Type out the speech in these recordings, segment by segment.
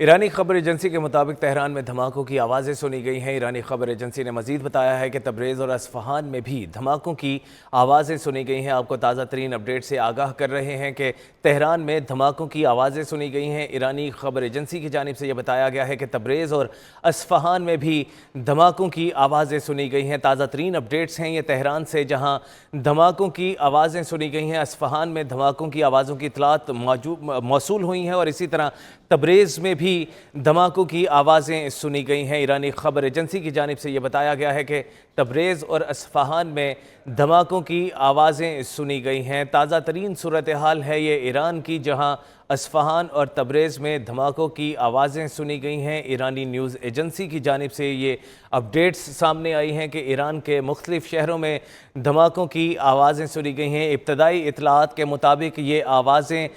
ایرانی خبر ایجنسی کے مطابق تہران میں دھماکوں کی آوازیں سنی گئی ہیں۔ ایرانی خبر ایجنسی نے مزید بتایا ہے کہ تبریز اور اصفہان میں بھی دھماکوں کی آوازیں سنی گئی ہیں۔ آپ کو تازہ ترین اپڈیٹ سے آگاہ کر رہے ہیں کہ تہران میں دھماکوں کی آوازیں سنی گئی ہیں۔ ایرانی خبر ایجنسی کی جانب سے یہ بتایا گیا ہے کہ تبریز اور اصفہان میں بھی دھماکوں کی آوازیں سنی گئی ہیں۔ تازہ ترین اپڈیٹس ہیں یہ تہران سے، جہاں دھماکوں کی آوازیں سنی گئی ہیں۔ اصفہان میں دھماکوں کی آوازوں کی اطلاعات موصول ہوئی ہیں اور اسی طرح تبریز میں بھی دھماکوں کی آوازیں سنی گئی ہیں۔ ایرانی خبر ایجنسی کی جانب سے یہ بتایا گیا ہے کہ تبریز اور اصفہان میں دھماکوں کی آوازیں سنی گئی ہیں۔ تازہ ترین صورتحال ہے یہ ایران کی، جہاں اصفہان اور تبریز میں دھماکوں کی آوازیں سنی گئی ہیں۔ ایرانی نیوز ایجنسی کی جانب سے یہ اپڈیٹس سامنے آئی ہیں کہ ایران کے مختلف شہروں میں دھماکوں کی آوازیں سنی گئی ہیں۔ ابتدائی اطلاعات کے مطابق یہ آوازیں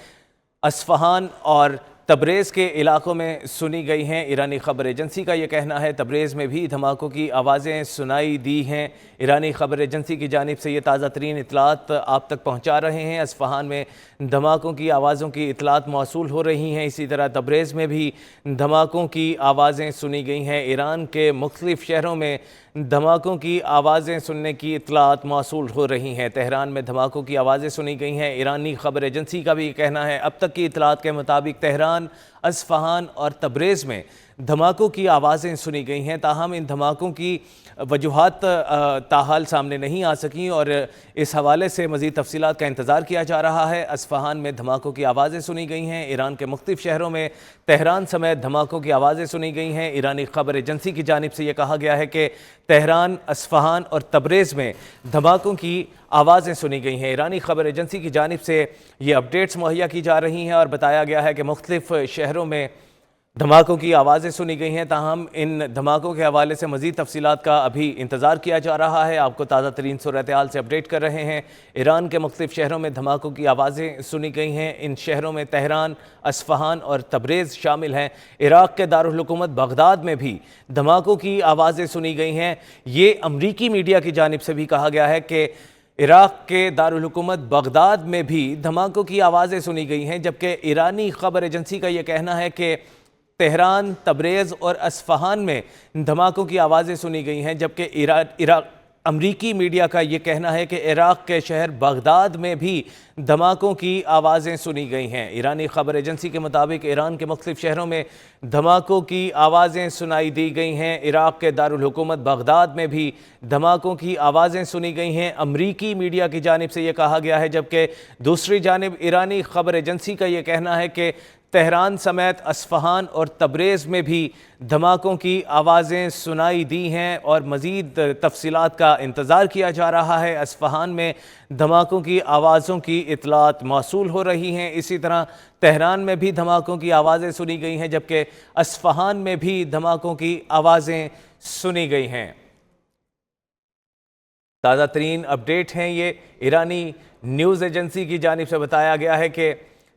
اصفہان اور تبریز کے علاقوں میں سنی گئی ہیں۔ ایرانی خبر ایجنسی کا یہ کہنا ہے تبریز میں بھی دھماکوں کی آوازیں سنائی دی ہیں۔ ایرانی خبر ایجنسی کی جانب سے یہ تازہ ترین اطلاعات آپ تک پہنچا رہے ہیں۔ اصفہان میں دھماکوں کی آوازوں کی اطلاعات موصول ہو رہی ہیں، اسی طرح تبریز میں بھی دھماکوں کی آوازیں سنی گئی ہیں۔ ایران کے مختلف شہروں میں دھماکوں کی آوازیں سننے کی اطلاعات موصول ہو رہی ہیں۔ تہران میں دھماکوں کی آوازیں سنی گئی ہیں۔ ایرانی خبر ایجنسی کا بھی یہ کہنا ہے اب تک کی اطلاعات کے مطابق تہران، اصفہان اور تبریز میں دھماکوں کی آوازیں سنی گئی ہیں، تاہم ان دھماکوں کی وجوہات تاحال سامنے نہیں آ سکیں اور اس حوالے سے مزید تفصیلات کا انتظار کیا جا رہا ہے۔ اصفہان میں دھماکوں کی آوازیں سنی گئی ہیں۔ ایران کے مختلف شہروں میں تہران سمیت دھماکوں کی آوازیں سنی گئی ہیں۔ ایرانی خبر ایجنسی کی جانب سے یہ کہا گیا ہے کہ تہران، اصفہان اور تبریز میں دھماکوں کی آوازیں سنی گئی ہیں۔ ایرانی خبر ایجنسی کی جانب سے یہ اپڈیٹس مہیا کی جا رہی ہیں اور بتایا گیا ہے کہ مختلف شہروں میں دھماکوں کی آوازیں سنی گئی ہیں، تاہم ان دھماکوں کے حوالے سے مزید تفصیلات کا ابھی انتظار کیا جا رہا ہے۔ آپ کو تازہ ترین صورتحال سے اپڈیٹ کر رہے ہیں۔ ایران کے مختلف شہروں میں دھماکوں کی آوازیں سنی گئی ہیں۔ ان شہروں میں تہران، اصفہان اور تبریز شامل ہیں۔ عراق کے دارالحکومت بغداد میں بھی دھماکوں کی آوازیں سنی گئی ہیں۔ یہ امریکی میڈیا کی جانب سے بھی کہا گیا ہے کہ عراق کے دارالحکومت بغداد میں بھی دھماکوں کی آوازیں سنی گئی ہیں، جبکہ ایرانی خبر ایجنسی کا یہ کہنا ہے کہ تہران، تبریز اور اصفہان میں دھماکوں کی آوازیں سنی گئی ہیں، جبکہ امریکی میڈیا کا یہ کہنا ہے کہ عراق کے شہر بغداد میں بھی دھماکوں کی آوازیں سنی گئی ہیں۔ ایرانی خبر ایجنسی کے مطابق ایران کے مختلف شہروں میں دھماکوں کی آوازیں سنائی دی گئی ہیں۔ عراق کے دارالحکومت بغداد میں بھی دھماکوں کی آوازیں سنی گئی ہیں، امریکی میڈیا کی جانب سے یہ کہا گیا ہے، جبکہ دوسری جانب ایرانی خبر ایجنسی کا یہ کہنا ہے کہ تہران سمیت اصفہان اور تبریز میں بھی دھماکوں کی آوازیں سنائی دی ہیں اور مزید تفصیلات کا انتظار کیا جا رہا ہے۔ اصفہان میں دھماکوں کی آوازوں کی اطلاعات موصول ہو رہی ہیں، اسی طرح تہران میں بھی دھماکوں کی آوازیں سنی گئی ہیں، جبکہ اصفہان میں بھی دھماکوں کی آوازیں سنی گئی ہیں۔ تازہ ترین اپڈیٹ ہیں یہ ایرانی نیوز ایجنسی کی جانب سے بتایا گیا ہے کہ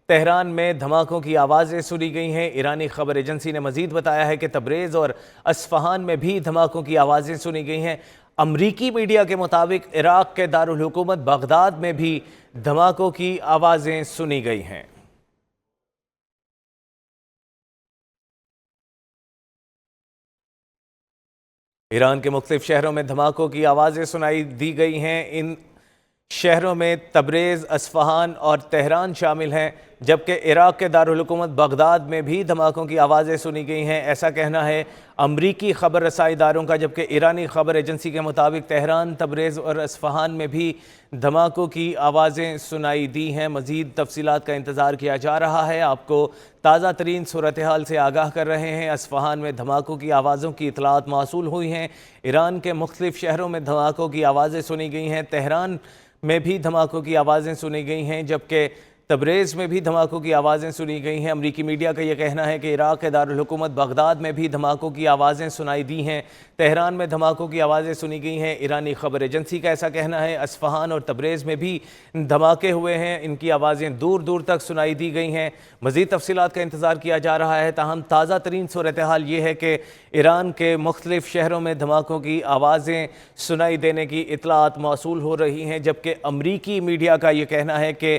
تہران میں دھماکوں کی آوازیں سنی گئی ہیں۔ ایرانی خبر ایجنسی نے مزید بتایا ہے کہ تبریز اور اصفہان میں بھی دھماکوں کی آوازیں سنی گئی ہیں۔ امریکی میڈیا کے مطابق عراق کے دارالحکومت بغداد میں بھی دھماکوں کی آوازیں سنی گئی ہیں۔ ایران کے مختلف شہروں میں دھماکوں کی آوازیں سنائی دی گئی ہیں۔ ان شہروں میں تبریز، اصفہان اور تہران شامل ہیں، جبکہ عراق کے دارالحکومت بغداد میں بھی دھماکوں کی آوازیں سنی گئی ہیں، ایسا کہنا ہے امریکی خبر رسائی اداروں کا، جبکہ ایرانی خبر ایجنسی کے مطابق تہران، تبریز اور اصفہان میں بھی دھماکوں کی آوازیں سنائی دی ہیں۔ مزید تفصیلات کا انتظار کیا جا رہا ہے۔ آپ کو تازہ ترین صورتحال سے آگاہ کر رہے ہیں۔ اصفہان میں دھماکوں کی آوازوں کی اطلاعات موصول ہوئی ہیں۔ ایران کے مختلف شہروں میں دھماکوں کی آوازیں سنی گئی ہیں۔ تہران میں بھی دھماکوں کی آوازیں سنی گئی ہیں، جبکہ تبریز میں بھی دھماکوں کی آوازیں سنی گئی ہیں۔ امریکی میڈیا کا یہ کہنا ہے کہ عراق کے دارالحکومت بغداد میں بھی دھماکوں کی آوازیں سنائی دی ہیں۔ تہران میں دھماکوں کی آوازیں سنی گئی ہیں۔ ایرانی خبر ایجنسی کا ایسا کہنا ہے اصفہان اور تبریز میں بھی دھماکے ہوئے ہیں، ان کی آوازیں دور دور تک سنائی دی گئی ہیں۔ مزید تفصیلات کا انتظار کیا جا رہا ہے، تاہم تازہ ترین صورتحال یہ ہے کہ ایران کے مختلف شہروں میں دھماکوں کی آوازیں سنائی دینے کی اطلاعات موصول ہو رہی ہیں، جبکہ امریکی میڈیا کا یہ کہنا ہے کہ